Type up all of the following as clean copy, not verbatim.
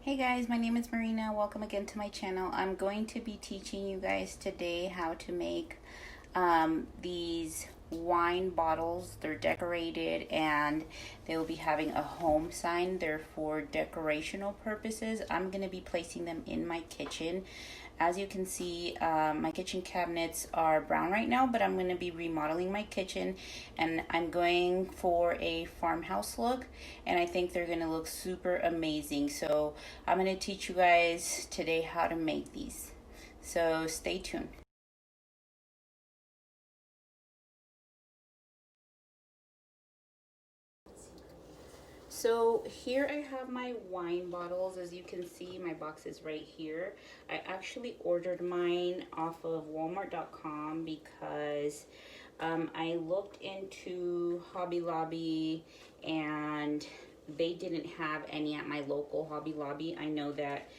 Hey guys, my name is Marina. Welcome again to my channel. I'm going to be teaching you guys today how to make these wine bottles. They're decorated and they will be having a home sign. They're for decorational purposes. I'm going to be placing them in my kitchen. As you can see, my kitchen cabinets are brown right now, but I'm going to be remodeling my kitchen and I'm going for a farmhouse look, and I think they're going to look super amazing. So I'm going to teach you guys today how to make these. So stay tuned. So here I have my wine bottles. As you can see, my box is right here. I actually ordered mine off of Walmart.com because I looked into Hobby Lobby and they didn't have any at my local Hobby Lobby. I know that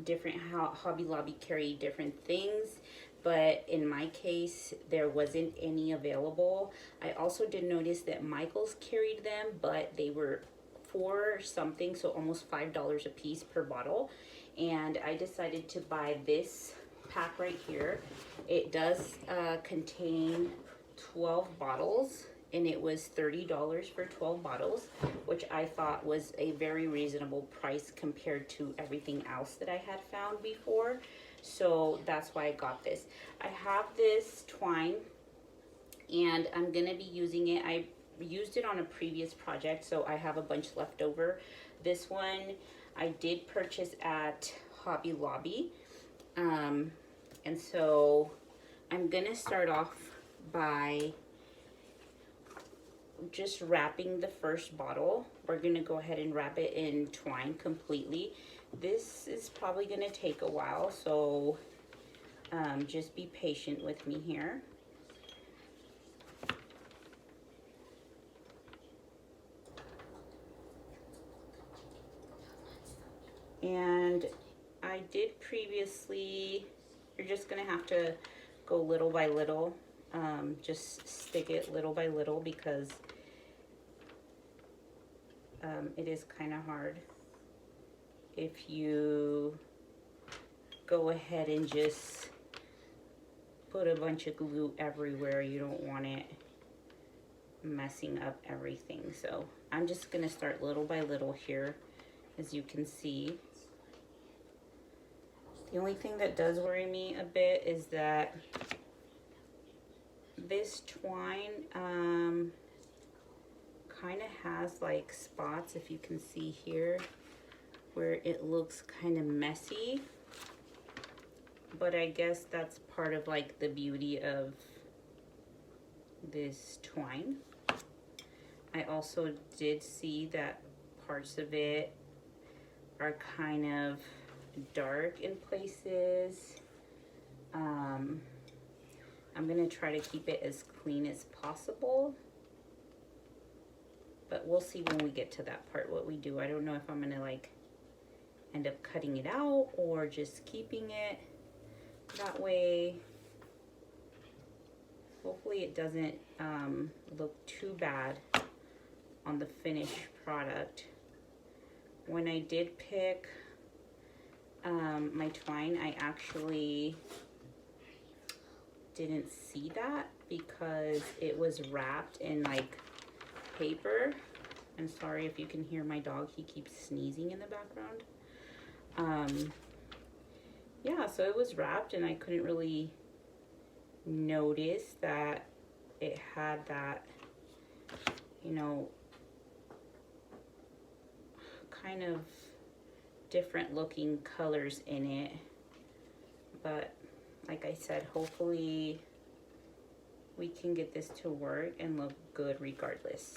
different Hobby Lobby carry different things, but in my case there wasn't any available. I also did notice that Michaels carried them, but they were for something, so almost $5 a piece per bottle, and I decided to buy this pack right here. It does contain 12 bottles, and it was $30 for 12 bottles, which I thought was a very reasonable price compared to everything else that I had found before. So that's why I got this. I have this twine and I'm gonna be using it. I used it on a previous project, so I have a bunch left over. This one I did purchase at Hobby Lobby. And so I'm gonna start off by just wrapping the first bottle. We're gonna go ahead and wrap it in twine completely. This is probably gonna take a while, so just be patient with me here. And I did previously, you're just gonna have to go little by little, just stick it little by little because it is kind of hard if you go ahead and just put a bunch of glue everywhere. You don't want it messing up everything. So I'm just gonna start little by little here, as you can see. The only thing that does worry me a bit is that this twine kind of has like spots, if you can see here, where it looks kind of messy. But I guess that's part of like the beauty of this twine. I also did see that parts of it are kind of dark in places. I'm gonna try to keep it as clean as possible, but we'll see when we get to that part what we do. I don't know if I'm gonna like end up cutting it out or just keeping it that way. Hopefully it doesn't look too bad on the finished product. When I did pick my twine, I actually didn't see that because it was wrapped in like paper. I'm sorry if you can hear my dog, he keeps sneezing in the background. Yeah, so it was wrapped and I couldn't really notice that it had that, you know, kind of different looking colors in it. But like I said, hopefully we can get this to work and look good regardless.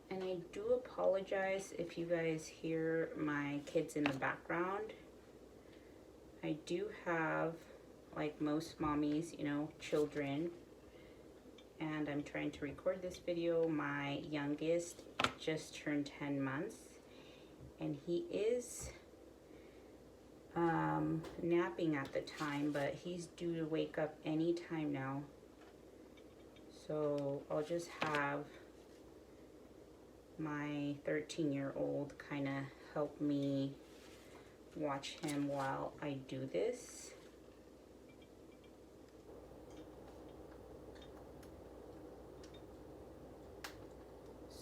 And I do apologize if you guys hear my kids in the background. I do have, like most mommies, you know, children, and I'm trying to record this video. My youngest just turned 10 months and he is napping at the time, but he's due to wake up anytime now. So I'll just have my 13-year-old kind of help me watch him while I do this.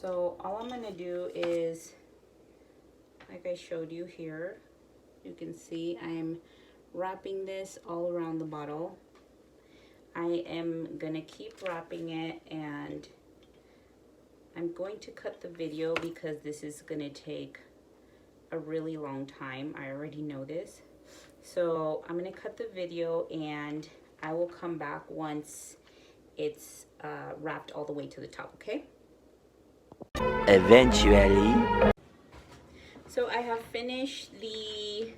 So all I'm gonna do is, like I showed you here, you can see I'm wrapping this all around the bottle. I am gonna keep wrapping it, and I'm going to cut the video because this is gonna take a really long time. I already know this. So I'm gonna cut the video and I will come back once it's wrapped all the way to the top, okay? Eventually. So I have finished the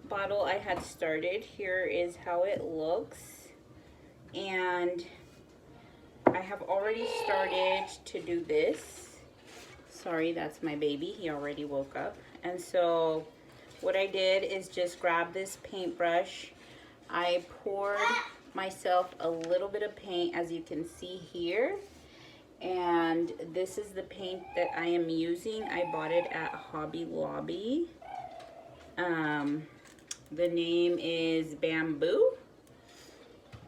bottle I had started. Here is how it looks. And I have already started to do this. Sorry, that's my baby. He already woke up. And so what I did is just grab this paintbrush. I poured myself a little bit of paint, as you can see here. And this is the paint that I am using. I bought it at Hobby Lobby. The name is Bamboo.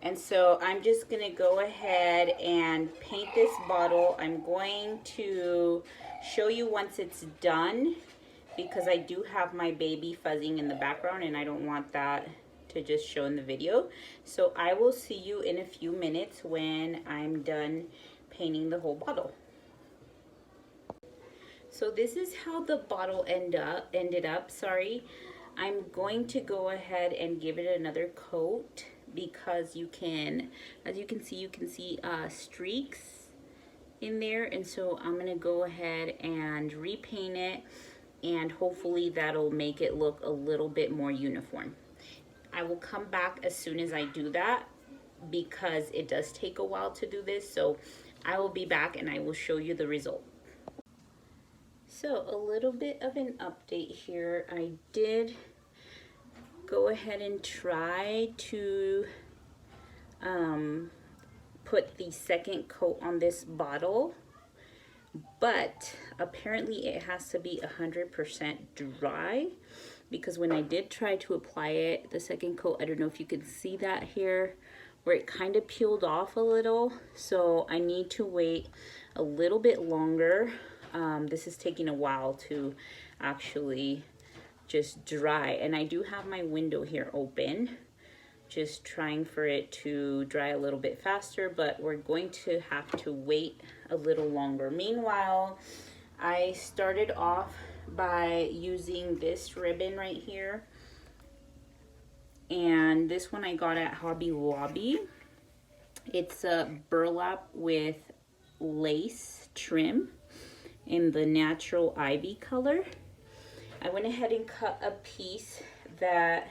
And so I'm just gonna go ahead and paint this bottle. I'm going to show you once it's done, because I do have my baby fuzzing in the background and I don't want that to just show in the video. So I will see you in a few minutes when I'm done painting the whole bottle. So this is how the bottle ended up. Sorry, I'm going to go ahead and give it another coat, because you can, as you can see streaks in there, and so I'm gonna go ahead and repaint it, and hopefully that'll make it look a little bit more uniform. I will come back as soon as I do that, because it does take a while to do this. So I will be back and I will show you the result. So a little bit of an update here. I did go ahead and try to put the second coat on this bottle, but apparently it has to be 100% dry, because when I did try to apply it, the second coat, I don't know if you can see that here, where it kind of peeled off a little. So I need to wait a little bit longer. This is taking a while to actually just dry, and I do have my window here open, just trying for it to dry a little bit faster, but we're going to have to wait a little longer. Meanwhile, I started off by using this ribbon right here, and this one I got at Hobby Lobby. It's a burlap with lace trim in the natural ivy color. I went ahead and cut a piece that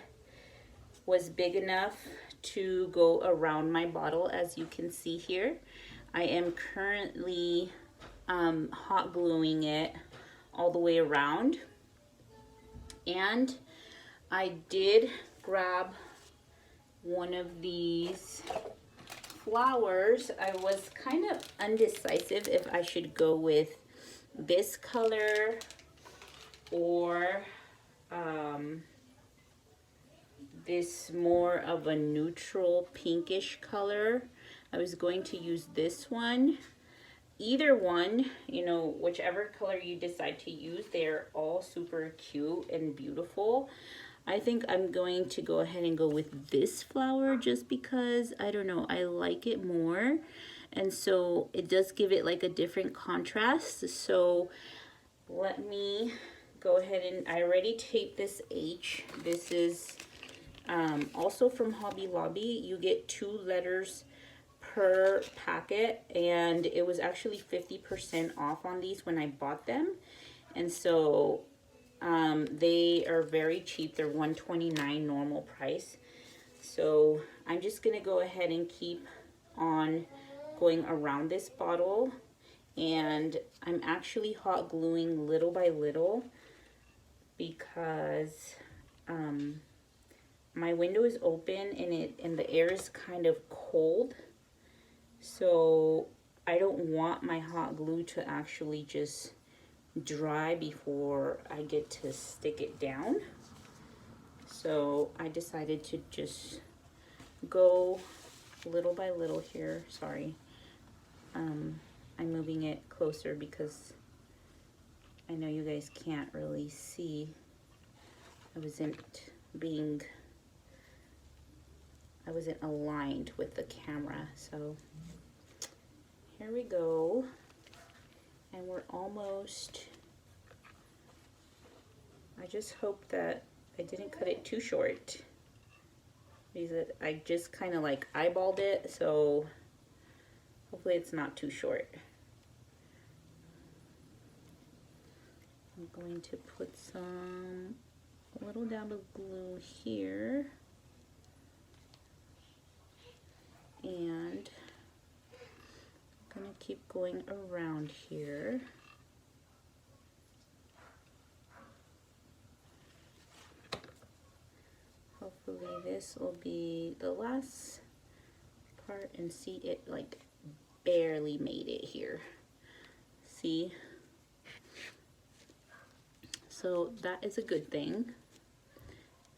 was big enough to go around my bottle, as you can see here. I am currently hot gluing it all the way around, and I did grab one of these flowers. I was kind of undecisive if I should go with this color or this more of a neutral pinkish color. I was going to use this one. Either one, you know, whichever color you decide to use, they're all super cute and beautiful. I think I'm going to go ahead and go with this flower, just because, I don't know, I like it more. And so it does give it like a different contrast. So let me go ahead and, I already taped this H. This is also from Hobby Lobby. You get 2 letters per packet, and it was actually 50% off on these when I bought them. And so they are very cheap. They're $129 normal price. So I'm just gonna go ahead and keep on going around this bottle, and I'm actually hot gluing little by little, because my window is open and the air is kind of cold, so I don't want my hot glue to actually just dry before I get to stick it down. So I decided to just go little by little here. Sorry, I'm moving it closer because I know you guys can't really see. I wasn't aligned with the camera. So here we go, and we're almost. I just hope that I didn't cut it too short, because I just kind of like eyeballed it, so hopefully it's not too short. I'm going to put a little dab of glue here, and I'm going to keep going around here. Hopefully this will be the last part, and see, it like barely made it here. See? So that is a good thing.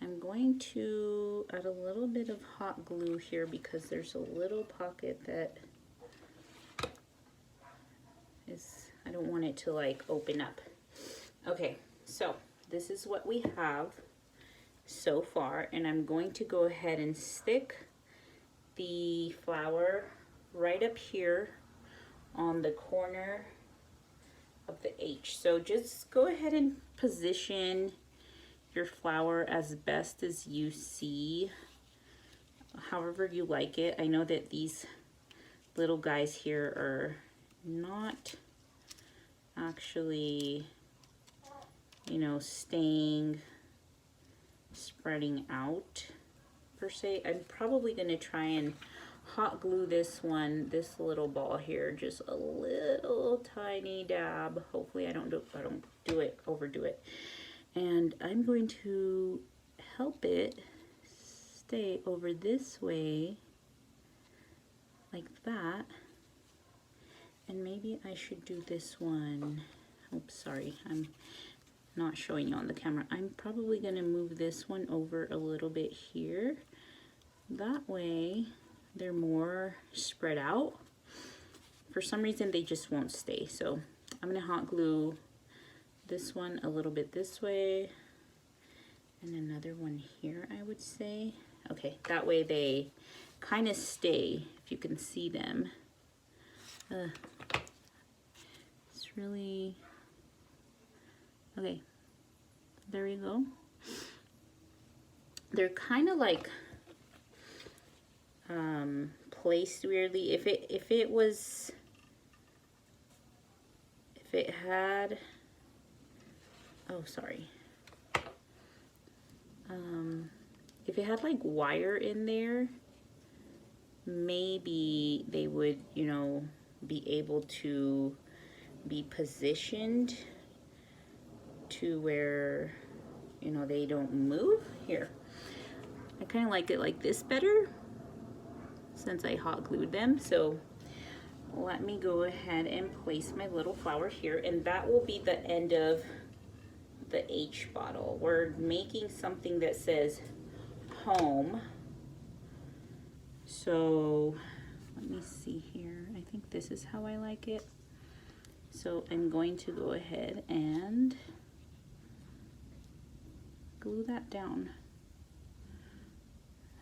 I'm going to add a little bit of hot glue here because there's a little pocket that is, I don't want it to like open up. Okay, so this is what we have so far, and I'm going to go ahead and stick the flower right up here on the corner of the H. So just go ahead and position your flower as best as you see, however you like it. I know that these little guys here are not actually, you know, spreading out per se. I'm probably going to try and hot glue this little ball here, just a little tiny dab. Hopefully I don't overdo it. And I'm going to help it stay over this way like that. And maybe I should do this one. Oops, sorry, I'm not showing you on the camera. I'm probably going to move this one over a little bit here. That way they're more spread out. For some reason they just won't stay. So I'm going to hot glue this one a little bit this way, and another one here, I would say. Okay, that way they kind of stay, if you can see them. It's really, okay, there we go. They're kind of like placed weirdly. If it had, oh sorry, if it had like wire in there, maybe they would, you know, be able to be positioned to where, you know, they don't move. Here, I kind of like it like this better since I hot glued them. So let me go ahead and place my little flower here, and that will be the end of the H bottle. We're making something that says home. So let me see here. I think this is how I like it. So I'm going to go ahead and glue that down,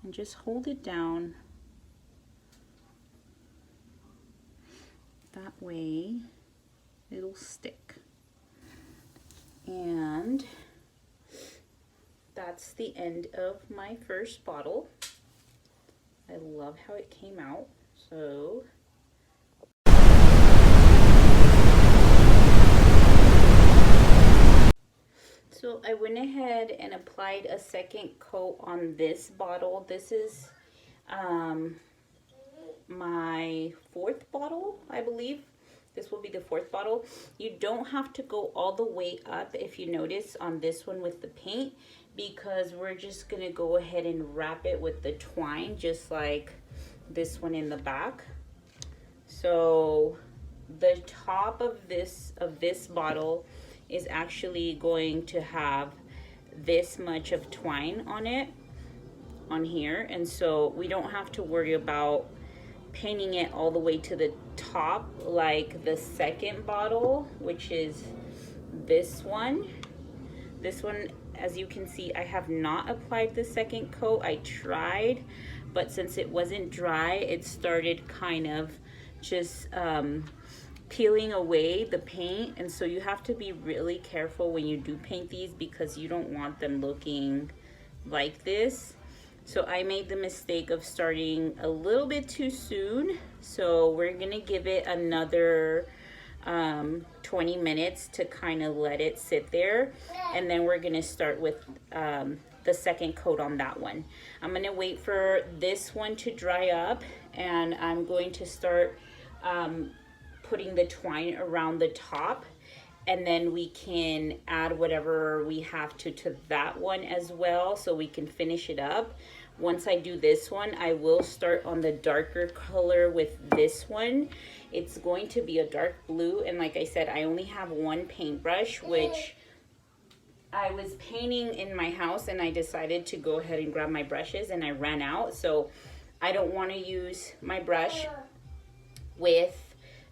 and just hold it down. That way it'll stick. And that's the end of my first bottle. I love how it came out. So I went ahead and applied a second coat on this bottle. This is my fourth bottle, I believe. This will be the fourth bottle. You don't have to go all the way up, if you notice on this one with the paint, because we're just gonna go ahead and wrap it with the twine, just like this one in the back. So the top of this bottle is actually going to have this much of twine on it, on here, and so we don't have to worry about painting it all the way to the top like the second bottle, which is this one. This one, as you can see, I have not applied the second coat. I tried, but since it wasn't dry, it started kind of just peeling away the paint. And so you have to be really careful when you do paint these, because you don't want them looking like this. So I made the mistake of starting a little bit too soon. So we're gonna give it another 20 minutes to kind of let it sit there, and then we're gonna start with the second coat on that one. I'm gonna wait for this one to dry up, and I'm going to start putting the twine around the top, and then we can add whatever we have to that one as well, so we can finish it up. Once I do this one, I will start on the darker color with this one. It's going to be a dark blue, and like I said, I only have one paintbrush, which I was painting in my house, and I decided to go ahead and grab my brushes, and I ran out. So I don't want to use my brush with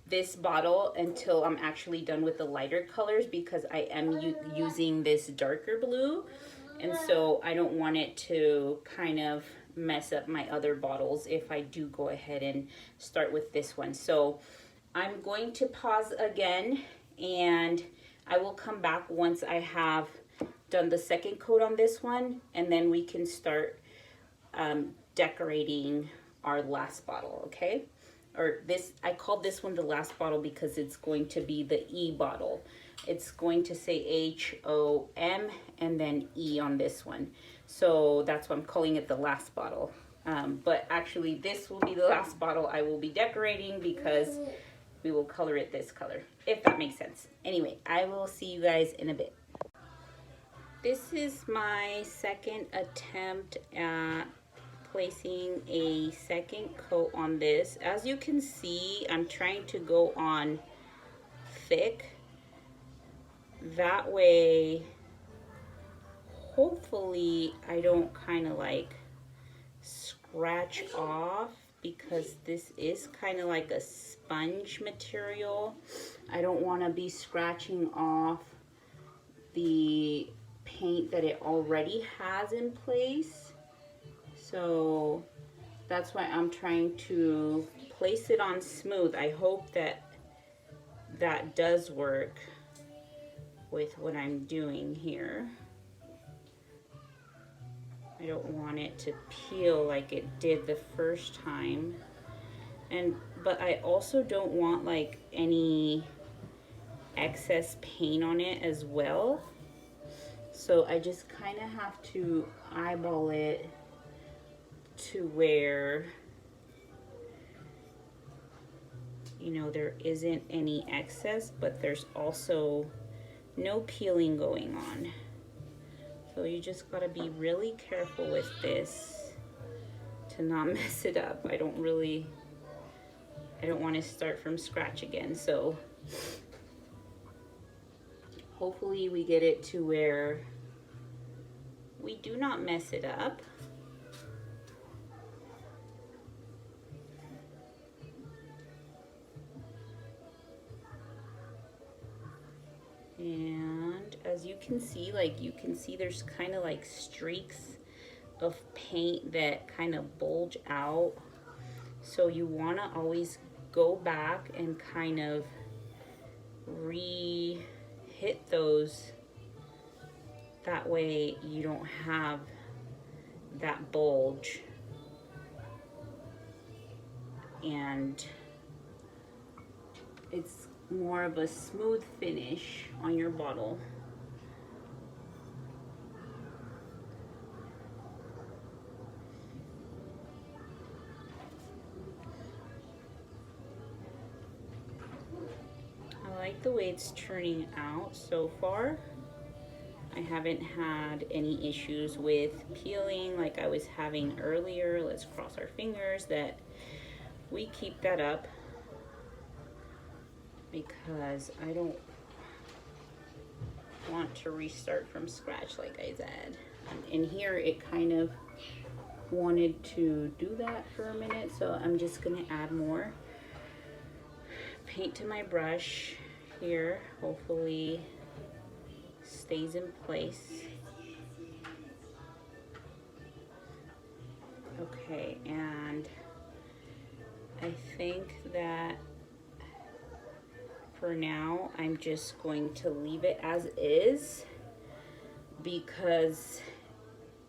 this bottle until I'm actually done with the lighter colors, because I am using this darker blue, and so I don't want it to kind of mess up my other bottles if I do go ahead and start with this one. So I'm going to pause again, and I will come back once I have done the second coat on this one, and then we can start decorating our last bottle, okay? Or this, I called this one the last bottle because it's going to be the E bottle. It's going to say H-O-M and then E on this one. So that's why I'm calling it the last bottle. But actually this will be the last bottle I will be decorating, because we will color it this color, if that makes sense. Anyway, I will see you guys in a bit. This is my second attempt at placing a second coat on this. As you can see, I'm trying to go on thick. That way, hopefully I don't kind of like scratch off, because this is kind of like a sponge material. I don't want to be scratching off the paint that it already has in place. So that's why I'm trying to place it on smooth. I hope that that does work with what I'm doing here. I don't want it to peel like it did the first time. But I also don't want like any excess paint on it as well. So I just kind of have to eyeball it to where, you know, there isn't any excess, but there's also no peeling going on. So you just gotta be really careful with this to not mess it up. I don't want to start from scratch again. So hopefully we get it to where we do not mess it up. And as you can see, there's kind of like streaks of paint that kind of bulge out. So you want to always go back and kind of re-hit those. That way you don't have that bulge. And it's more of a smooth finish on your bottle. I like the way it's turning out so far. I haven't had any issues with peeling like I was having earlier. Let's cross our fingers that we keep that up, because I don't want to restart from scratch like I said. And here it kind of wanted to do that for a minute, so I'm just gonna add more paint to my brush here. Hopefully stays in place. Okay, and I think that for now I'm just going to leave it as is, because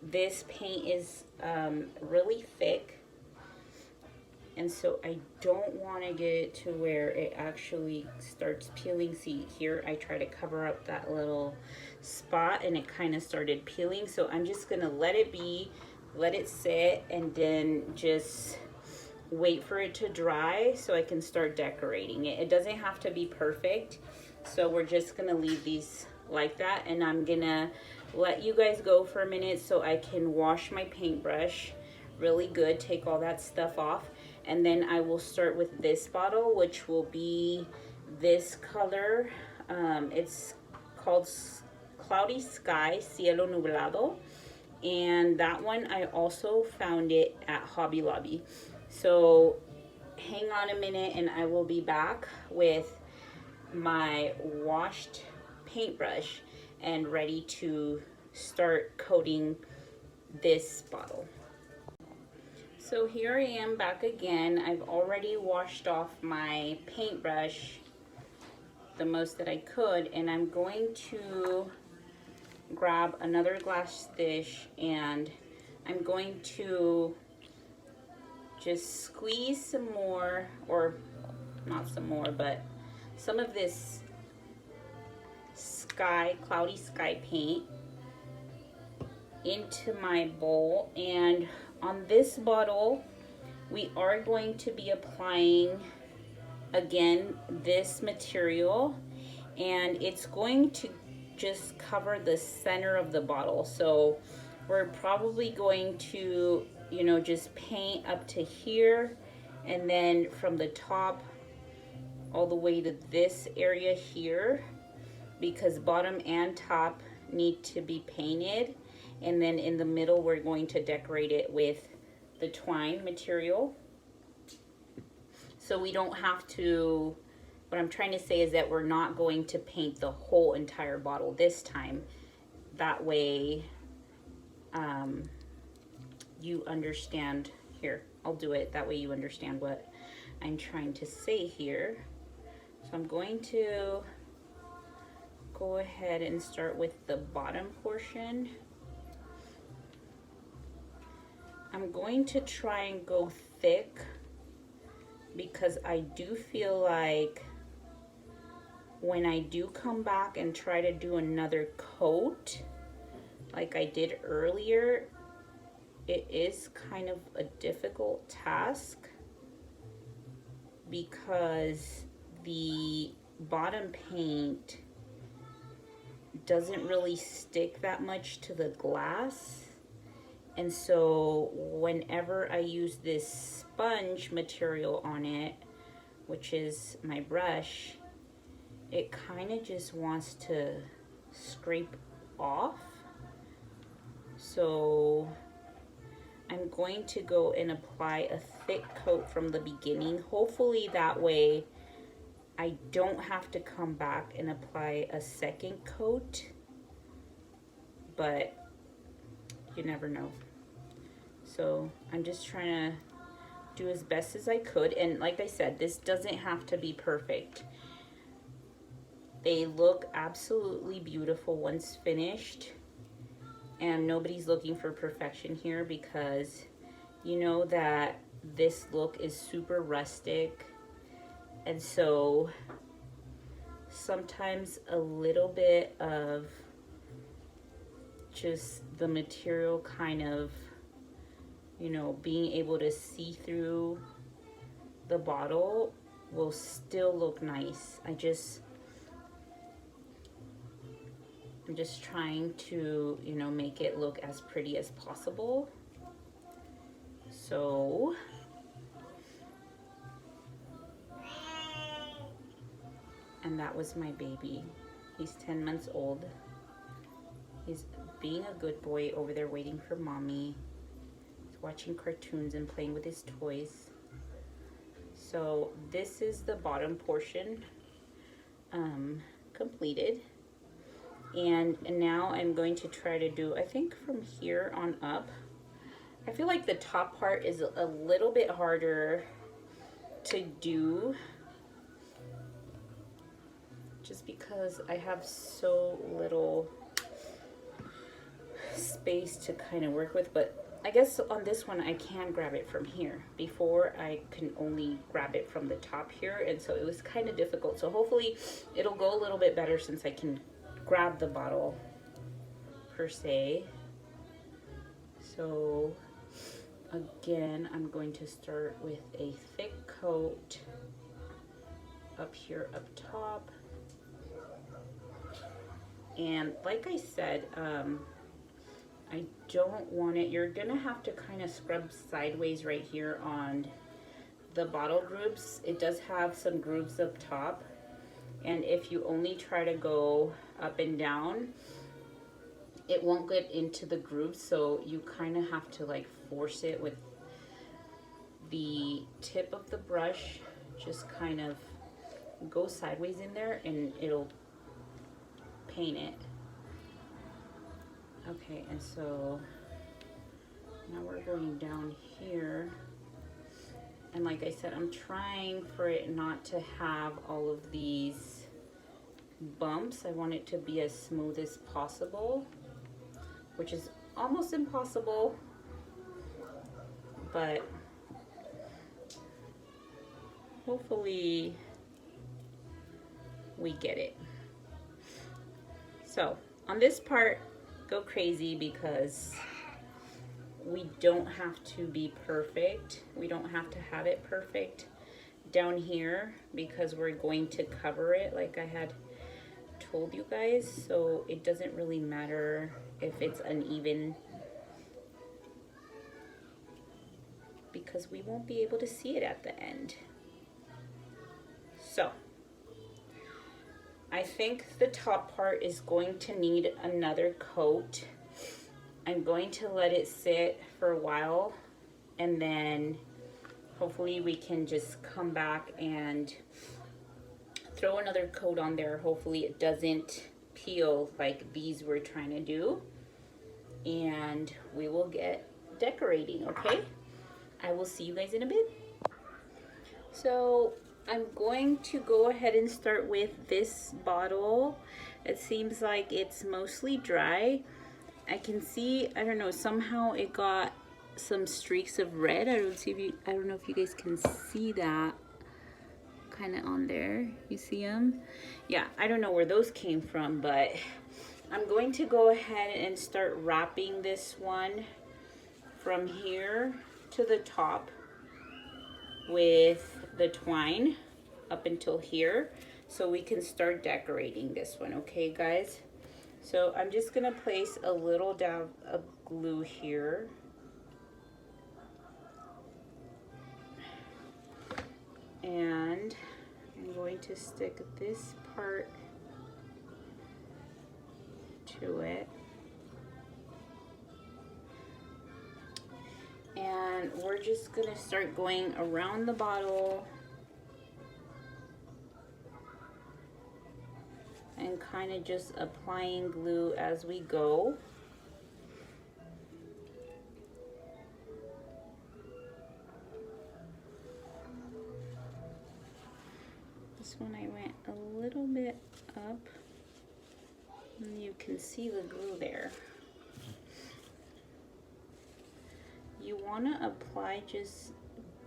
this paint is really thick, and so I don't want to get it to where it actually starts peeling. See here, I try to cover up that little spot and it kind of started peeling, so I'm just gonna let it be, let it sit, and then just wait for it to dry so I can start decorating it. It doesn't have to be perfect, so we're just gonna leave these like that, and I'm gonna let you guys go for a minute so I can wash my paintbrush really good, take all that stuff off, and then I will start with this bottle, which will be this color. It's called Cloudy Sky, Cielo Nublado, and that one I also found it at Hobby Lobby. So hang on a minute and I will be back with my washed paintbrush and ready to start coating this bottle. So here I am back again. I've already washed off my paintbrush the most that I could, and I'm going to grab another glass dish and I'm going to just squeeze some more, or not some more, but some of this cloudy sky paint into my bowl. And on this bottle we are going to be applying again this material, and it's going to just cover the center of the bottle. So we're probably going to, you know, just paint up to here, and then from the top all the way to this area here, because bottom and top need to be painted, and then in the middle we're going to decorate it with the twine material. So we don't have to, what I'm trying to say is that we're not going to paint the whole entire bottle this time. That way you understand. Here, I'll do it, that way you understand what I'm trying to say here. So I'm going to go ahead and start with the bottom portion. I'm going to try and go thick, because I do feel like when I do come back and try to do another coat like I did earlier, it is kind of a difficult task, because the bottom paint doesn't really stick that much to the glass. And so whenever I use this sponge material on it, which is my brush, it kind of just wants to scrape off. So I'm going to go and apply a thick coat from the beginning. Hopefully that way I don't have to come back and apply a second coat, but you never know. So I'm just trying to do as best as I could, and like I said, this doesn't have to be perfect. They look absolutely beautiful once finished, and nobody's looking for perfection here, because you know that this look is super rustic, and so sometimes a little bit of just the material kind of, you know, being able to see through the bottle will still look nice. I'm I'm just trying to, you know, make it look as pretty as possible. So and that was my baby. He's 10 months old. He's being a good boy over there waiting for mommy. He's watching cartoons and playing with his toys. So this is the bottom portion completed. And now I'm going to try to do, I think from here on up, I feel like the top part is a little bit harder to do just because I have so little space to kind of work with. But I guess on this one I can grab it from here. Before I can only grab it from the top here, and so it was kind of difficult. So hopefully it'll go a little bit better since I can grab the bottle per se. So again, I'm going to start with a thick coat up here up top. And like I said, I don't want it, you're gonna have to kind of scrub sideways right here on the bottle grooves. It does have some grooves up top, and if you only try to go up and down, it won't get into the grooves, so you kind of have to like force it with the tip of the brush. Just kind of go sideways in there and it'll paint it. Okay, and so now we're going down here, and like I said, I'm trying for it not to have all of these bumps. I want it to be as smooth as possible, which is almost impossible, but hopefully we get it. So on this part, go crazy because we don't have to be perfect. We don't have to have it perfect down here because we're going to cover it like I had told you guys. So it doesn't really matter if it's uneven because we won't be able to see it at the end. So I think the top part is going to need another coat. I'm going to let it sit for a while, and then hopefully we can just come back and throw another coat on there. Hopefully it doesn't peel like these we're trying to do, and we will get decorating, okay? I will see you guys in a bit. So I'm going to go ahead and start with this bottle. It seems like it's mostly dry. I can see, I don't know, somehow it got some streaks of red. I don't know if you guys can see that kind of on there. You see them? Yeah, I don't know where those came from, but I'm going to go ahead and start wrapping this one from here to the top with the twine up until here, so we can start decorating this one, okay guys? So I'm just gonna place a little dab of glue here, and I'm going to stick this part to it, and we're just gonna start going around the bottle and kind of just applying glue as we go. This one I went a little bit up, and you can see the glue there. You want to apply just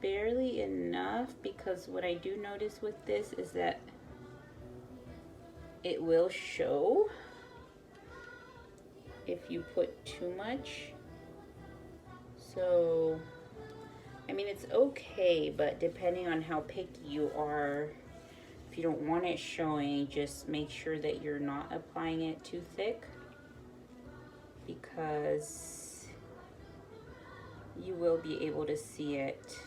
barely enough, because what I do notice with this is that it will show if you put too much. So, I mean, it's okay, but depending on how picky you are, if you don't want it showing, just make sure that you're not applying it too thick. because you will be able to see it.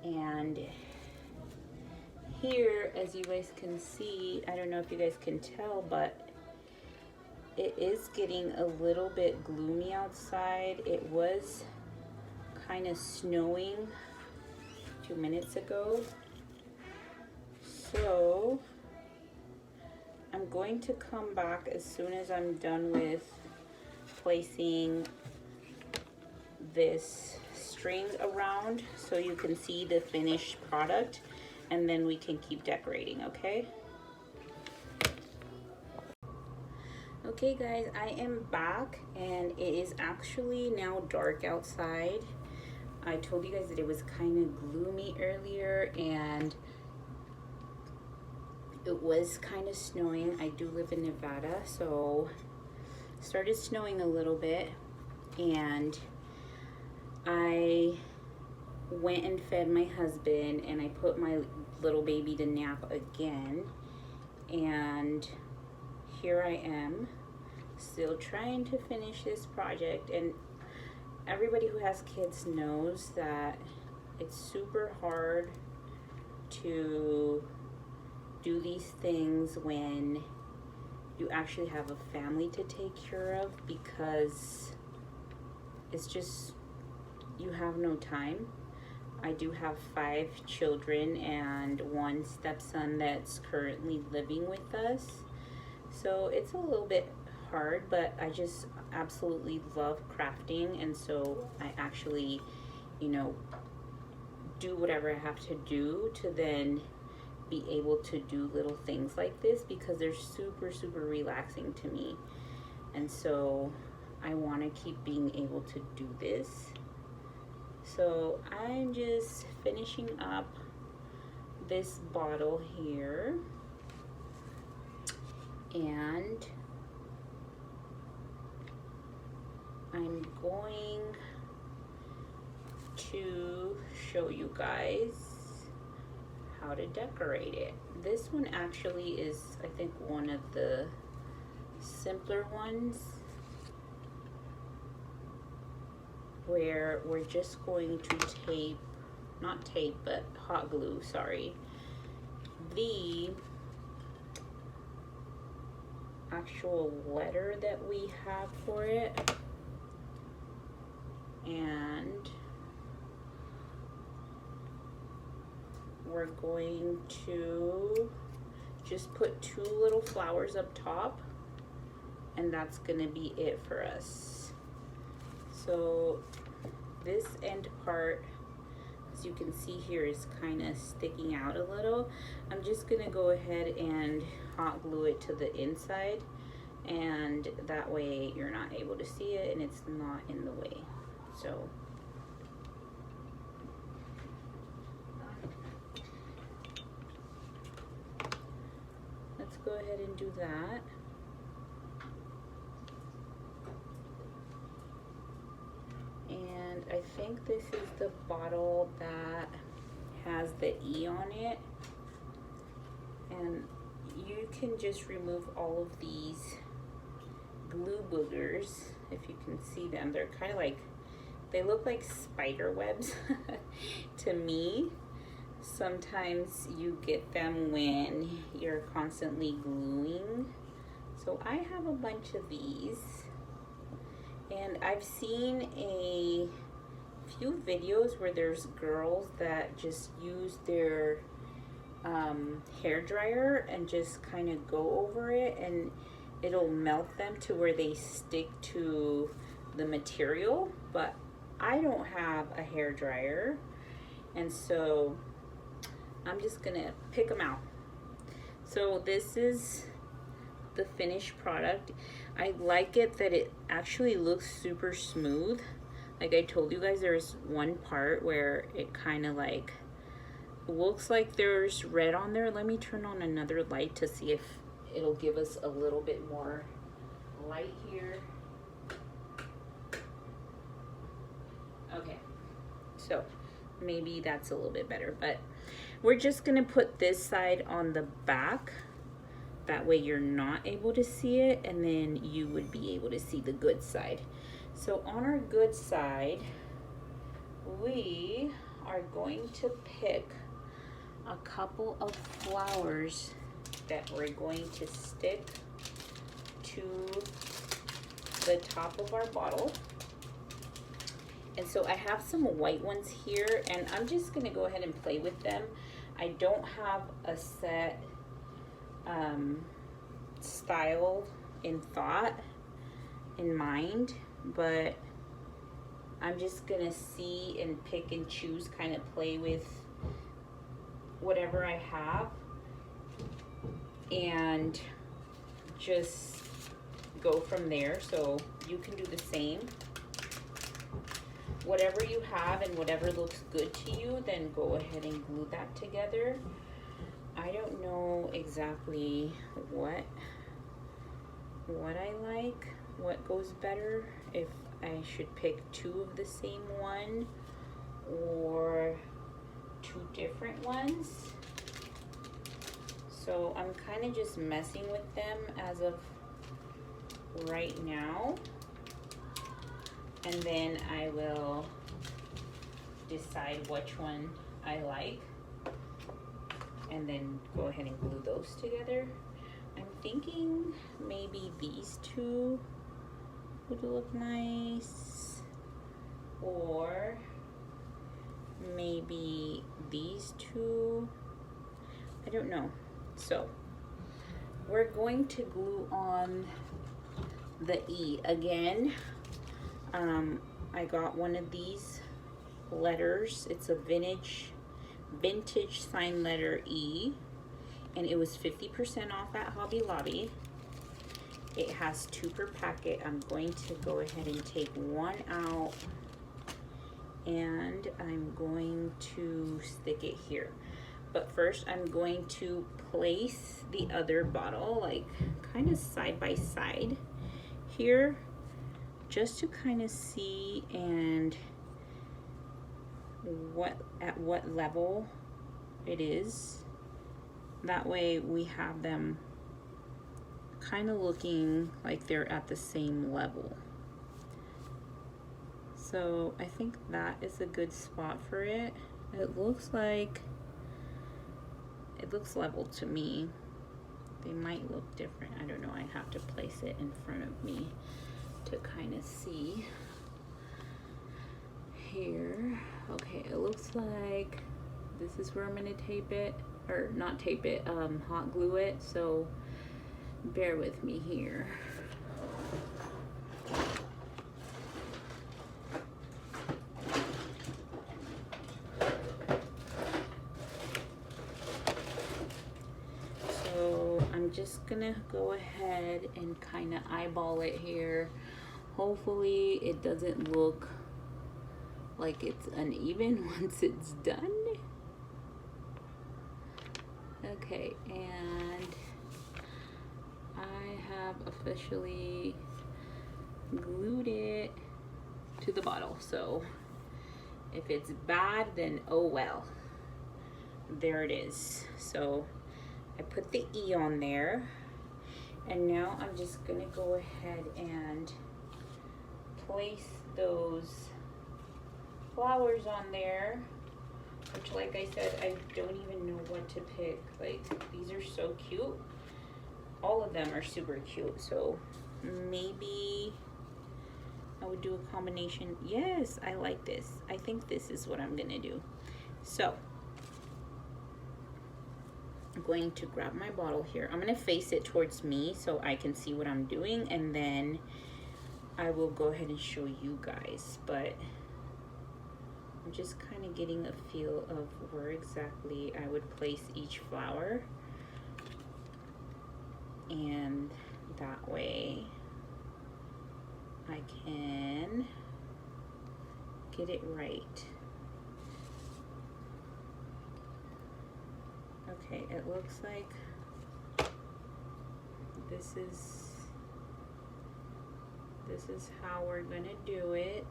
And here, as you guys can see, I don't know if you guys can tell, but it is getting a little bit gloomy outside. It was kind of snowing 2 minutes ago. So I'm going to come back as soon as I'm done with placing this string around so you can see the finished product, and then we can keep decorating, okay? Okay guys, I am back and it is actually now dark outside. I told you guys that it was kind of gloomy earlier and it was kind of snowing. I do live in Nevada, so it started snowing a little bit, and I went and fed my husband and I put my little baby to nap again, and here I am still trying to finish this project. And everybody who has kids knows that it's super hard to do these things when you actually have a family to take care of, because it's just, you have no time. I do have 5 children and 1 stepson that's currently living with us, so it's a little bit hard, but I just absolutely love crafting, and so I actually, you know, do whatever I have to do to then be able to do little things like this, because they're super relaxing to me. And so I want to keep being able to do this. So I'm just finishing up this bottle here, and I'm going to show you guys how to decorate it. This one actually is, I think, one of the simpler ones, where we're just going to tape, not tape, but hot glue, sorry, the actual letter that we have for it. And we're going to just put 2 little flowers up top, and that's gonna be it for us. So this end part, as you can see here, is kind of sticking out a little. I'm just gonna go ahead and hot glue it to the inside, and that way you're not able to see it and it's not in the way. So let's go ahead and do that. And I think this is the bottle that has the E on it, and you can just remove all of these glue boogers. If you can see them, they're kind of like, they look like spider webs to me. Sometimes you get them when you're constantly gluing. So I have a bunch of these, and I've seen a few videos where there's girls that just use their hair dryer and just kind of go over it, and it'll melt them to where they stick to the material. But I don't have a hair dryer, and so I'm just gonna pick them out. So this is the finished product. I like it that it actually looks super smooth. Like I told you guys, there's one part where it kind of like looks like there's red on there. Let me turn on another light to see if it'll give us a little bit more light here. Okay, so maybe that's a little bit better, but we're just gonna put this side on the back. That way you're not able to see it, and then you would be able to see the good side. So on our good side, we are going to pick a couple of flowers that we're going to stick to the top of our bottle. And so I have some white ones here, and I'm just gonna go ahead and play with them. I don't have a set style in mind, but I'm just gonna see and pick and choose, kind of play with whatever I have, and just go from there. So you can do the same. Whatever you have and whatever looks good to you, then go ahead and glue that together. I don't know exactly what I like, what goes better, if I should pick two of the same one or two different ones. So I'm kind of just messing with them as of right now, and then I will decide which one I like and then go ahead and glue those together. I'm thinking maybe these two would look nice, or maybe these two. I don't know. So we're going to glue on the E again. I got one of these letters. It's a vintage sign letter E, and it was 50% off at Hobby Lobby. It has 2 per packet. I'm going to go ahead and take one out, and I'm going to stick it here. But first I'm going to place the other bottle like kind of side by side here, just to kind of see and at what level it is. That way we have them kind of looking like they're at the same level. So I think that is a good spot for it. It looks level to me. They might look different. I don't know. I have to place it in front of me to kind of see here. Okay, it looks like this is where I'm gonna tape it, or not tape it, hot glue it, so bear with me here. So I'm just gonna go ahead and kind of eyeball it here. Hopefully it doesn't look like it's uneven once it's done. Okay, and I have officially glued it to the bottle. So if it's bad, then oh well. There it is. So I put the E on there, and now I'm just gonna go ahead and place those flowers on there, which, like I said, I don't even know what to pick. Like, these are so cute. All of them are super cute, so maybe I would do a combination. Yes, I like this. I think this is what I'm gonna do. So I'm going to grab my bottle here. I'm gonna face it towards me so I can see what I'm doing, and then I will go ahead and show you guys. But I'm just kind of getting a feel of where exactly I would place each flower, and that way I can get it right. Okay, it looks like this is how we're gonna do it.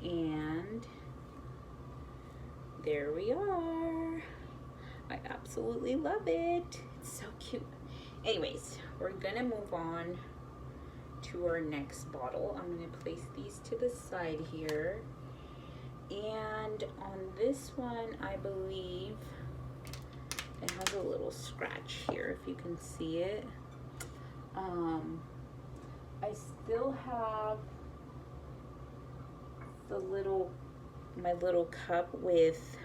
And there we are. I absolutely love it. It's so cute. Anyways, we're gonna move on to our next bottle. I'm gonna place these to the side here. And on this one, I believe it has a little scratch here, if you can see it. I still have my little cup with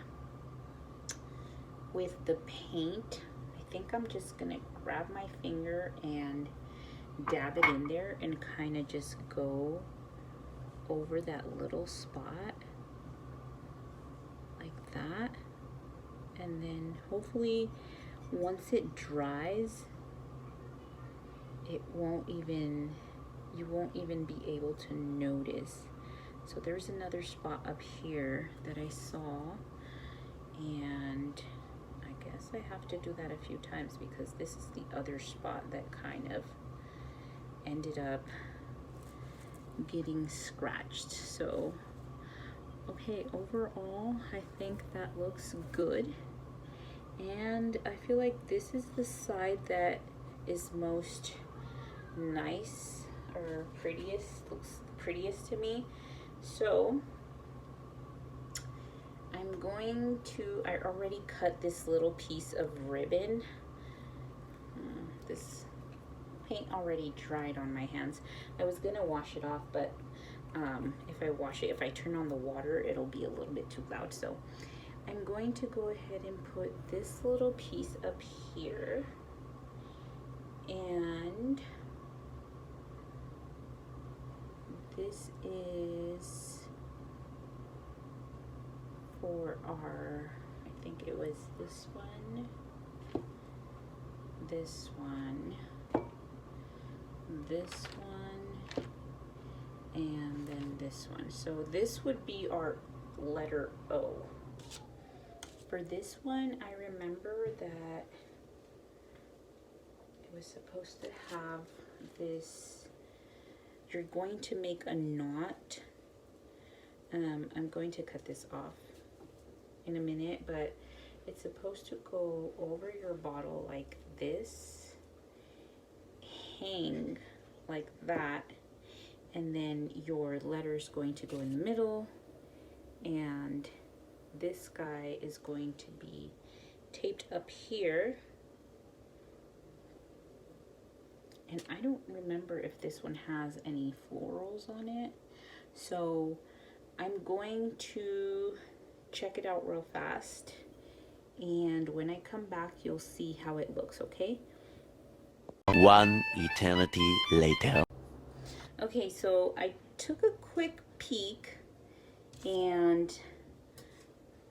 the paint. I think I'm just gonna grab my finger and dab it in there and kind of just go over that little spot like that. And then hopefully once it dries, you won't even be able to notice. So there's another spot up here that I saw, and I guess I have to do that a few times because this is the other spot that kind of ended up getting scratched. So okay, overall I think that looks good, and I feel like this is the side that is most nice or prettiest, looks prettiest to me. So I already cut this little piece of ribbon. This paint already dried on my hands. I was gonna wash it off, but if I turn on the water, it'll be a little bit too loud. So I'm going to go ahead and put this little piece up here, and this is for our, I think it was this one, this one, and then this one. So this would be our letter O. For this one, I remember that it was supposed to have this, you're going to make a knot. I'm going to cut this off in a minute, but it's supposed to go over your bottle like this, hang like that, and then your letter's going to go in the middle, and this guy is going to be taped up here. And I don't remember if this one has any florals on it, so I'm going to check it out real fast, and when I come back you'll see how it looks, okay? One eternity later. Okay, so I took a quick peek and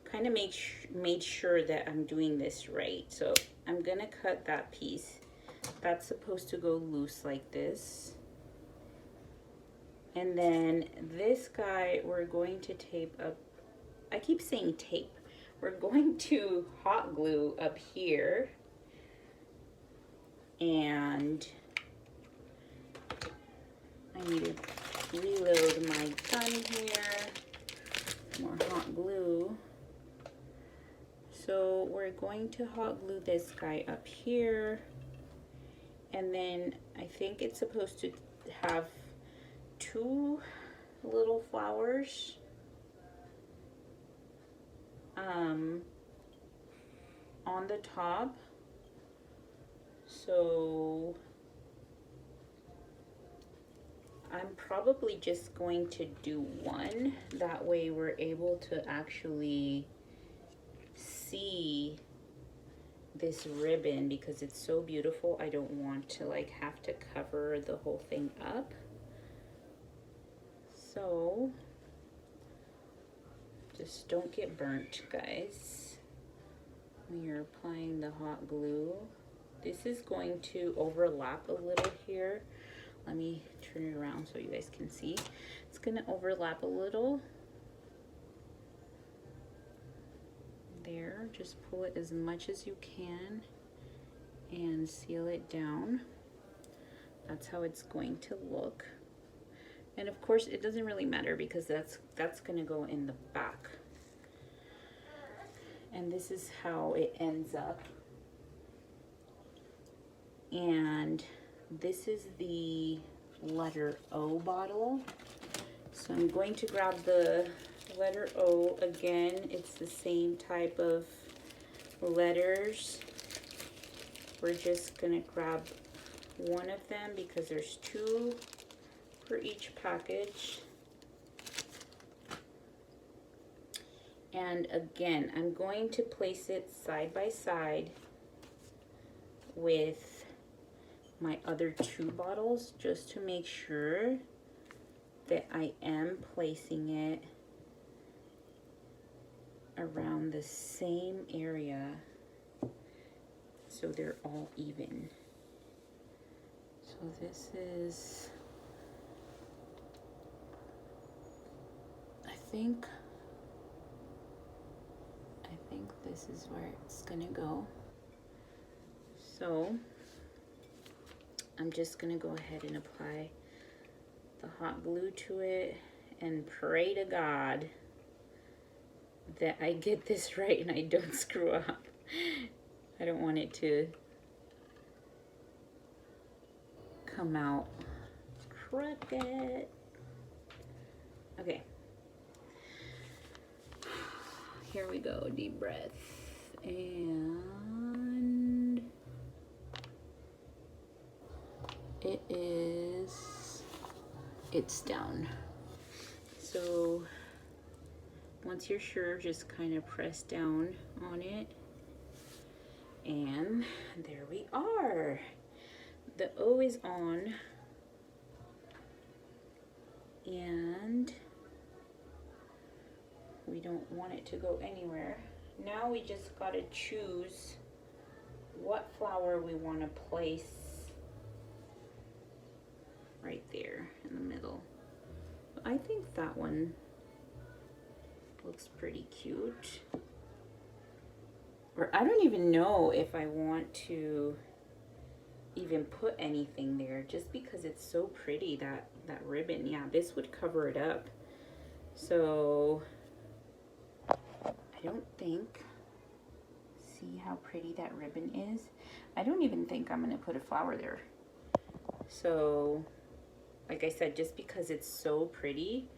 kind of made sure that I'm doing this right. So I'm gonna cut that piece. That's supposed to go loose like this. And then this guy, we're going to tape up, I keep saying tape. We're going to hot glue up here. And I need to reload my gun here. More hot glue. So we're going to hot glue this guy up here. And then I think it's supposed to have 2 little flowers on the top. So I'm probably just going to do one. That way we're able to actually see this ribbon because it's so beautiful. I don't want to like have to cover the whole thing up. So just don't get burnt, guys, when you're applying the hot glue. This is going to overlap a little here. Let me turn it around so you guys can see. It's gonna overlap a little. There, just pull it as much as you can and seal it down. That's how it's going to look. And of course it doesn't really matter because that's gonna go in the back. And this is how it ends up. And this is the letter O bottle. So I'm going to grab the letter O again. It's the same type of letters. We're just gonna grab one of them because there's two for each package. And again, I'm going to place it side by side with my other two bottles just to make sure that I am placing it around the same area so they're all even. So this is, I think this is where it's gonna go. So I'm just gonna go ahead and apply the hot glue to it and pray to God that I get this right and I don't screw up. I don't want it to come out crooked. Okay. Here we go, deep breath. And it's down. So once you're sure, just kind of press down on it. And there we are. The O is on. And we don't want it to go anywhere. Now we just gotta choose what flower we want to place right there in the middle. I think that one looks pretty cute. Or I don't even know if I want to even put anything there just because it's so pretty, that ribbon. Yeah, this would cover it up. So I don't think, see how pretty that ribbon is? I don't even think I'm gonna put a flower there. So like I said, just because it's so pretty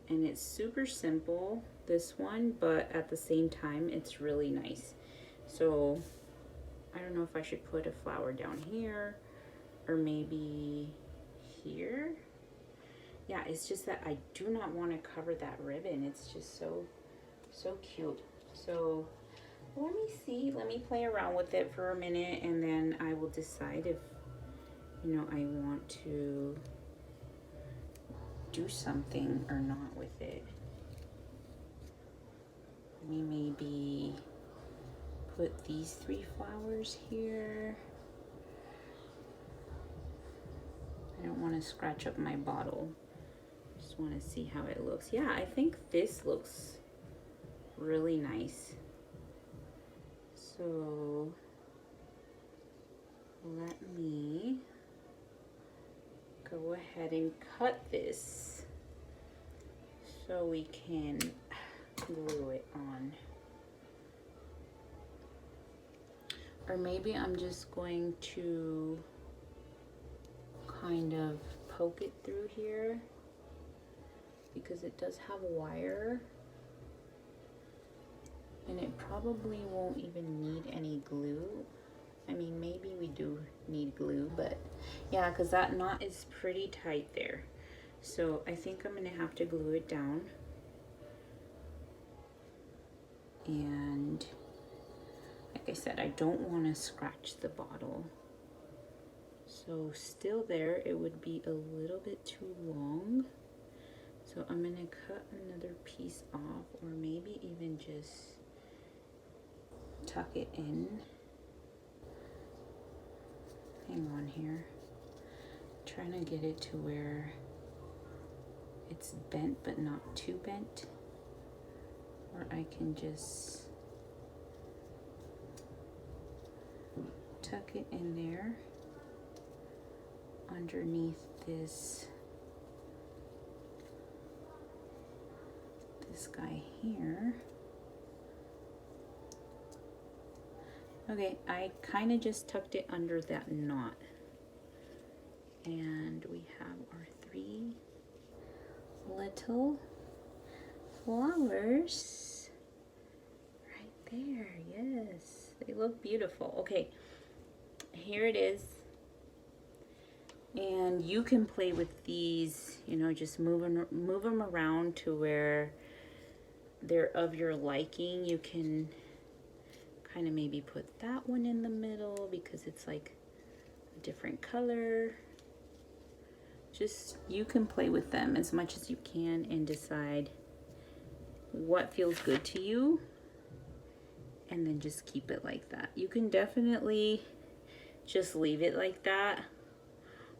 and it's super simple, this one, but at the same time it's really nice. So I don't know if I should put a flower down here or maybe here. Yeah, it's just that I do not want to cover that ribbon. It's just so cute. So let me see, let me play around with it for a minute and then I will decide if, you know, I want to do something or not with it. Let me maybe put these 3 flowers here. I don't want to scratch up my bottle. Just want to see how it looks. Yeah, I think this looks really nice. So let me go ahead and cut this so we can glue it on. Or maybe I'm just going to kind of poke it through here because it does have wire and it probably won't even need any glue. I mean, maybe we do need glue, but yeah, because that knot is pretty tight there. So I think I'm gonna have to glue it down. And like I said, I don't want to scratch the bottle. So still there, it would be a little bit too long. So I'm gonna cut another piece off, or maybe even just tuck it in. Hang on here. I'm trying to get it to where it's bent but not too bent. Or I can just tuck it in there underneath this this guy here. Okay, I kind of just tucked it under that knot. And we have our 3 little flowers right there. Yes, they look beautiful. Okay, here it is. And you can play with these, you know, just move them around to where they're of your liking. You can kind of maybe put that one in the middle because it's like a different color. Just, you can play with them as much as you can and decide what feels good to you, and then just keep it like that. You can definitely just leave it like that,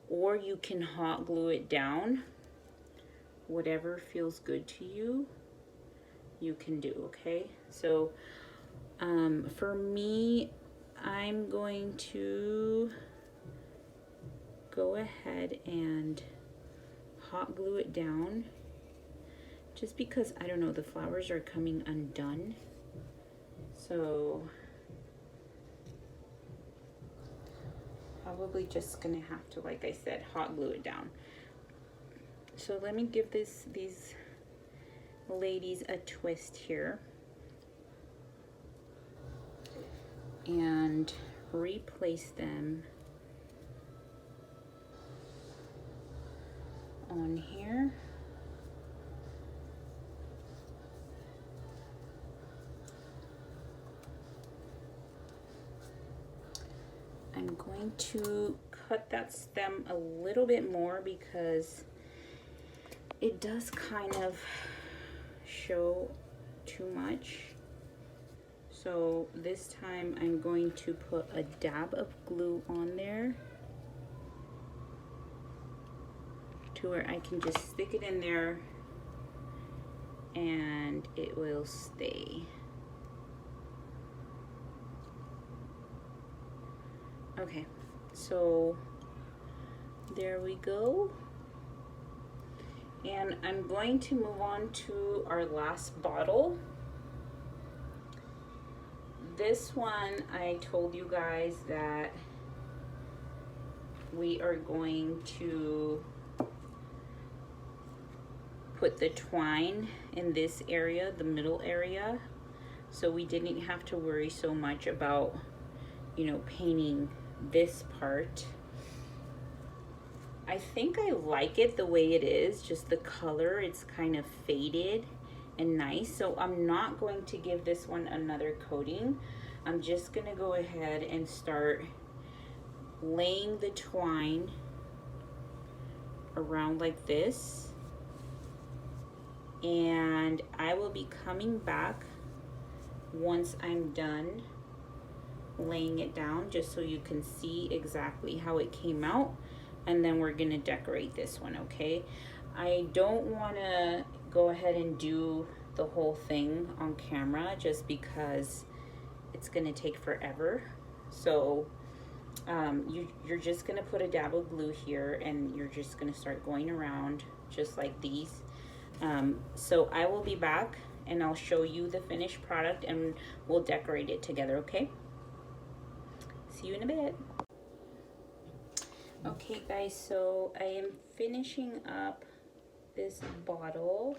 or you can hot glue it down. Whatever feels good to you, you can do, okay? So for me, I'm going to go ahead and hot glue it down, just because, I don't know, the flowers are coming undone. So probably just gonna have to, like I said, hot glue it down. So let me give these ladies a twist here and replace them on here. I'm going to cut that stem a little bit more because it does kind of show too much. So this time I'm going to put a dab of glue on there to where I can just stick it in there and it will stay. Okay, so there we go. And I'm going to move on to our last bottle. This one, I told you guys that we are going to put the twine in this area, the middle area, so we didn't have to worry so much about, you know, painting this part. I think I like it the way it is, just the color, it's kind of faded and nice. So I'm not going to give this one another coating. I'm just gonna go ahead and start laying the twine around like this. And I will be coming back once I'm done laying it down, just so you can see exactly how it came out. And then we're gonna decorate this one, okay? I don't wanna go ahead and do the whole thing on camera just because it's gonna take forever. So you're just gonna put a dab of glue here and you're just gonna start going around just like these. So I will be back and I'll show you the finished product and we'll decorate it together, okay? See you in a bit. Okay guys, so I am finishing up this bottle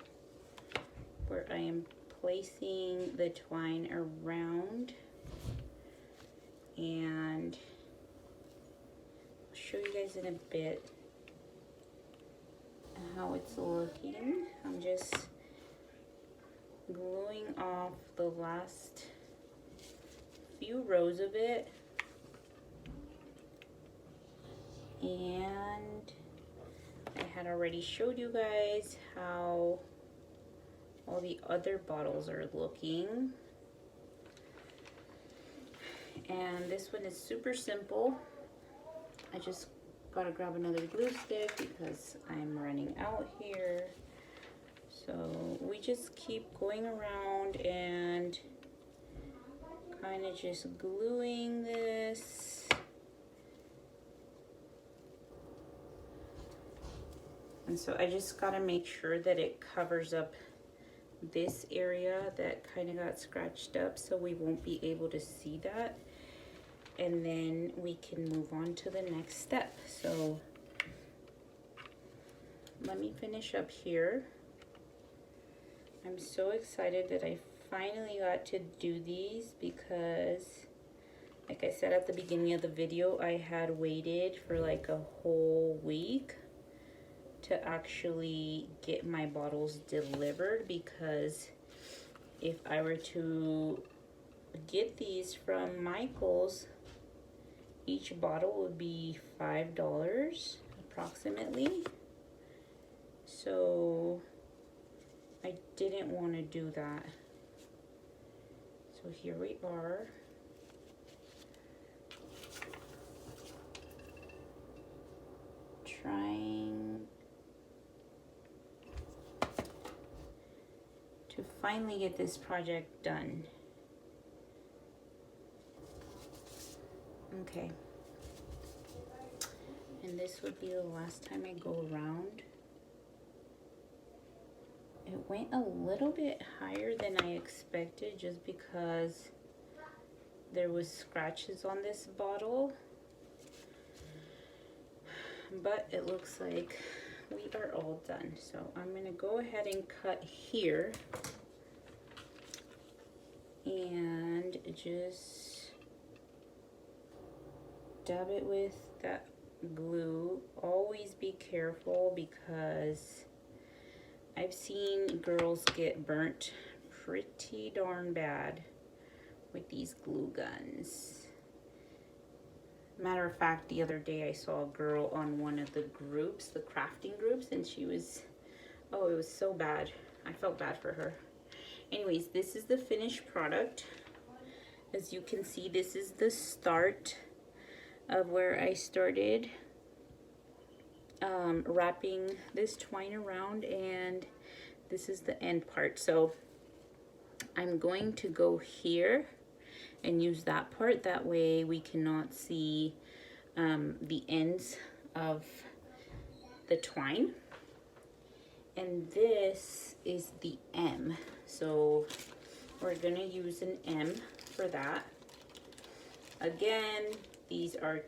where I am placing the twine around, and I'll show you guys in a bit how it's looking. I'm just gluing off the last few rows of it. And I had already showed you guys how all the other bottles are looking. And this one is super simple. I just gotta grab another glue stick because I'm running out here. So we just keep going around and kind of just gluing this. And so I just gotta make sure that it covers up this area that kind of got scratched up, so we won't be able to see that. And then we can move on to the next step. So let me finish up here. I'm so excited that I finally got to do these because, like I said at the beginning of the video, I had waited for like a whole week to actually get my bottles delivered, because if I were to get these from Michael's, each bottle would be $5 approximately. So I didn't want to do that. So here we are. Trying to finally get this project done. Okay. And this would be the last time I go around. It went a little bit higher than I expected just because there was scratches on this bottle. But it looks like we are all done. So I'm gonna go ahead and cut here and just dab it with that glue. Always be careful because I've seen girls get burnt pretty darn bad with these glue guns. Matter of fact, the other day I saw a girl on one of the groups, the crafting groups, and she was, oh, it was so bad. I felt bad for her. Anyways, this is the finished product. As you can see, this is the start of where I started wrapping this twine around, and this is the end part. So I'm going to go here and use that part. That way we cannot see the ends of the twine. And this is the M. So we're gonna use an M for that. Again, these are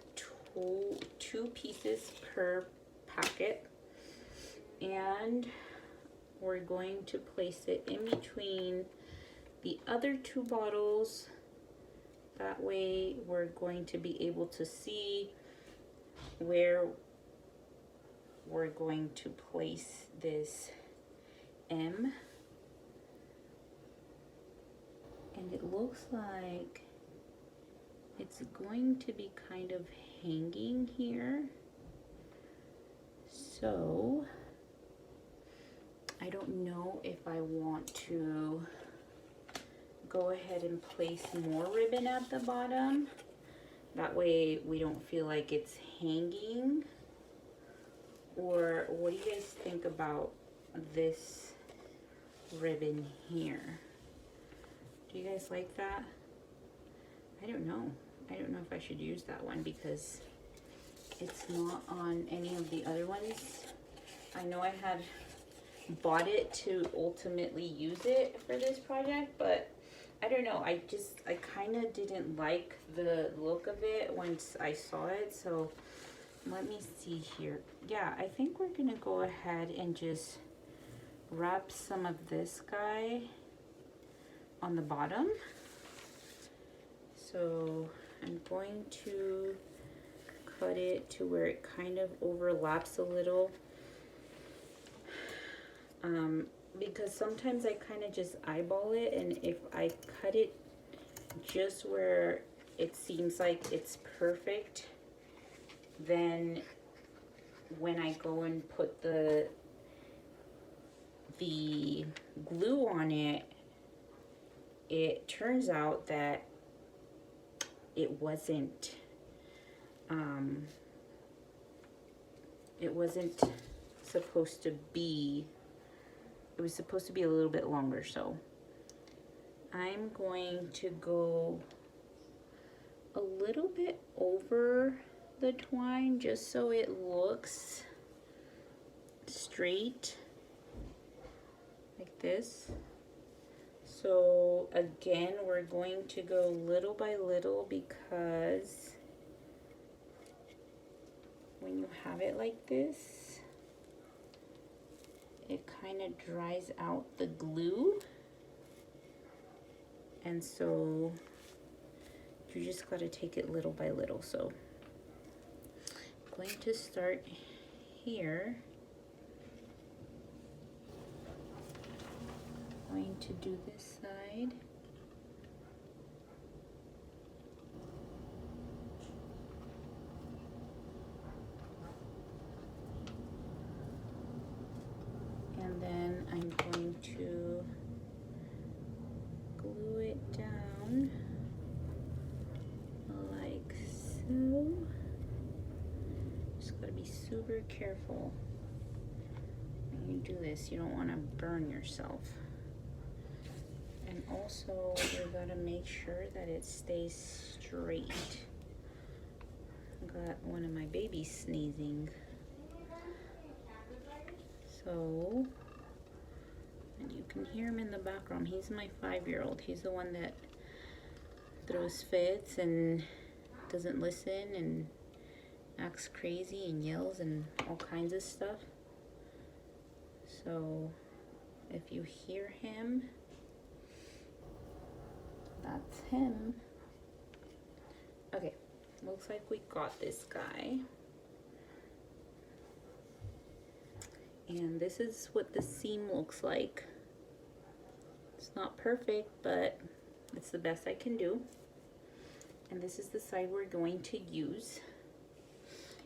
two pieces per packet. And we're going to place it in between the other two bottles. That way we're going to be able to see where we're going to place this M. And it looks like it's going to be kind of hanging here. So I don't know if I want to go ahead and place more ribbon at the bottom. That way we don't feel like it's hanging. Or what do you guys think about this ribbon here? Do you guys like that? I don't know. I don't know if I should use that one because it's not on any of the other ones. I know I had bought it to ultimately use it for this project, but I don't know. I kind of didn't like the look of it once I saw it. So let me see here. Yeah, I think we're gonna go ahead and just wrap some of this guy on the bottom. So I'm going to cut it to where it kind of overlaps a little. Because sometimes I kind of just eyeball it, and if I cut it just where it seems like it's perfect, then when I go and put the glue on it, it turns out that it wasn't supposed to be, it was supposed to be a little bit longer. So I'm going to go a little bit over the twine just so it looks straight like this. So again, we're going to go little by little because when you have it like this, it kind of dries out the glue. And so you just got to take it little by little. So I'm going to start here. I'm going to do this side. And then I'm going to glue it down like so. Just gotta be super careful when you do this. You don't want to burn yourself. And also, you gotta make sure that it stays straight. I got one of my babies sneezing. So, and you can hear him in the background. He's my 5-year-old. He's the one that throws fits and doesn't listen and acts crazy and yells and all kinds of stuff. So, if you hear him, that's him. Okay, looks like we got this guy. And this is what the seam looks like. It's not perfect, but it's the best I can do. And this is the side we're going to use.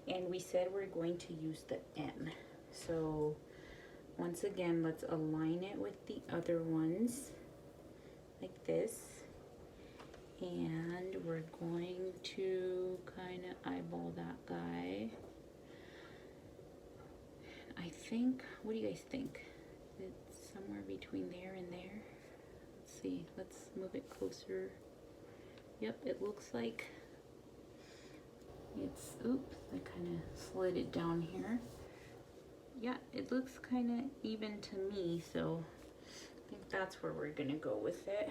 And we said we're going to use the M. So once again, let's align it with the other ones like this. And we're going to kind of eyeball that guy. I think, what do you guys think? It's somewhere between there and there. Let's see, let's move it closer. Yep, it looks like it's, oops, I kind of slid it down here. Yeah, it looks kind of even to me, so I think that's where we're gonna go with it.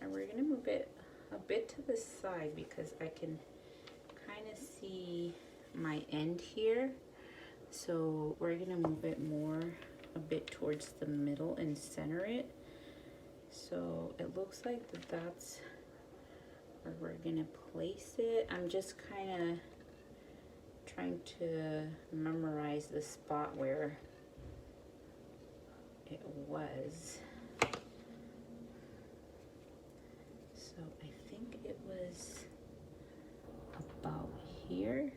And we're gonna move it a bit to the side because I can kind of see my end here. So we're gonna move it more a bit towards the middle and center it. So it looks like that's where we're gonna place it. I'm just kind of trying to memorize the spot where it was. So I think it was about here.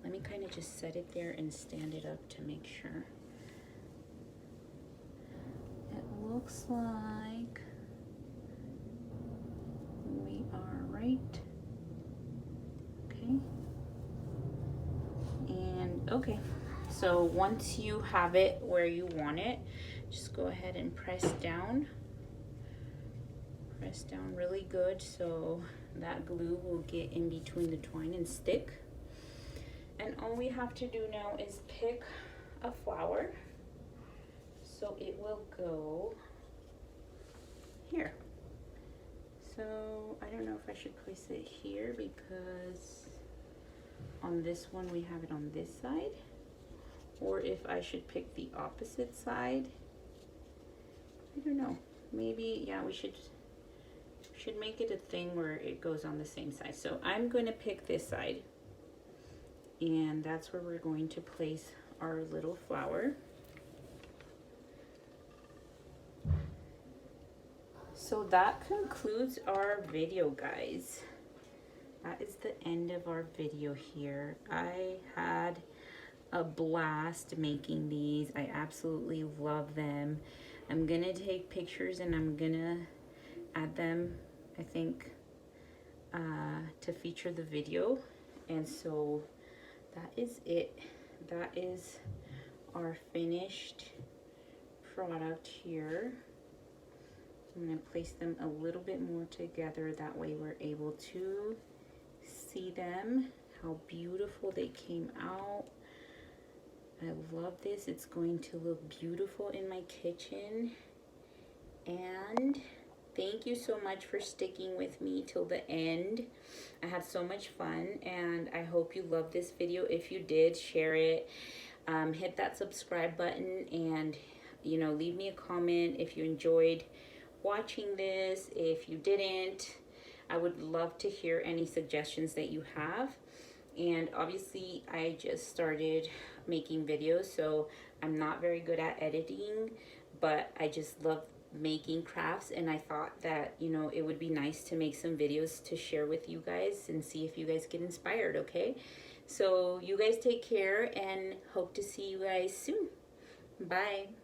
Let me kind of just set it there and stand it up to make sure. It looks like we are right. Okay. And okay. So once you have it where you want it, just go ahead and press down. Press down really good so that glue will get in between the twine and stick. And all we have to do now is pick a flower. So it will go here. So I don't know if I should place it here because on this one we have it on this side, or if I should pick the opposite side. I don't know. Maybe, yeah, we should make it a thing where it goes on the same side. So I'm going to pick this side. And that's where we're going to place our little flower. So that concludes our video, guys. That is the end of our video here. I had a blast making these. I absolutely love them. I'm gonna take pictures and I'm gonna add them, I think, to feature the video. And so that is it. That is our finished product here. I'm going to place them a little bit more together. That way we're able to see them, how beautiful they came out. I love this. It's going to look beautiful in my kitchen. And thank you so much for sticking with me till the end. I had so much fun, and I hope you loved this video. If you did, share it. Hit that subscribe button, and leave me a comment if you enjoyed watching this. If you didn't, I would love to hear any suggestions that you have. And obviously I just started making videos, so I'm not very good at editing, but I just love making crafts, and I thought that it would be nice to make some videos to share with you guys and see if you guys get inspired. Okay, so you guys take care, and hope to see you guys soon. Bye.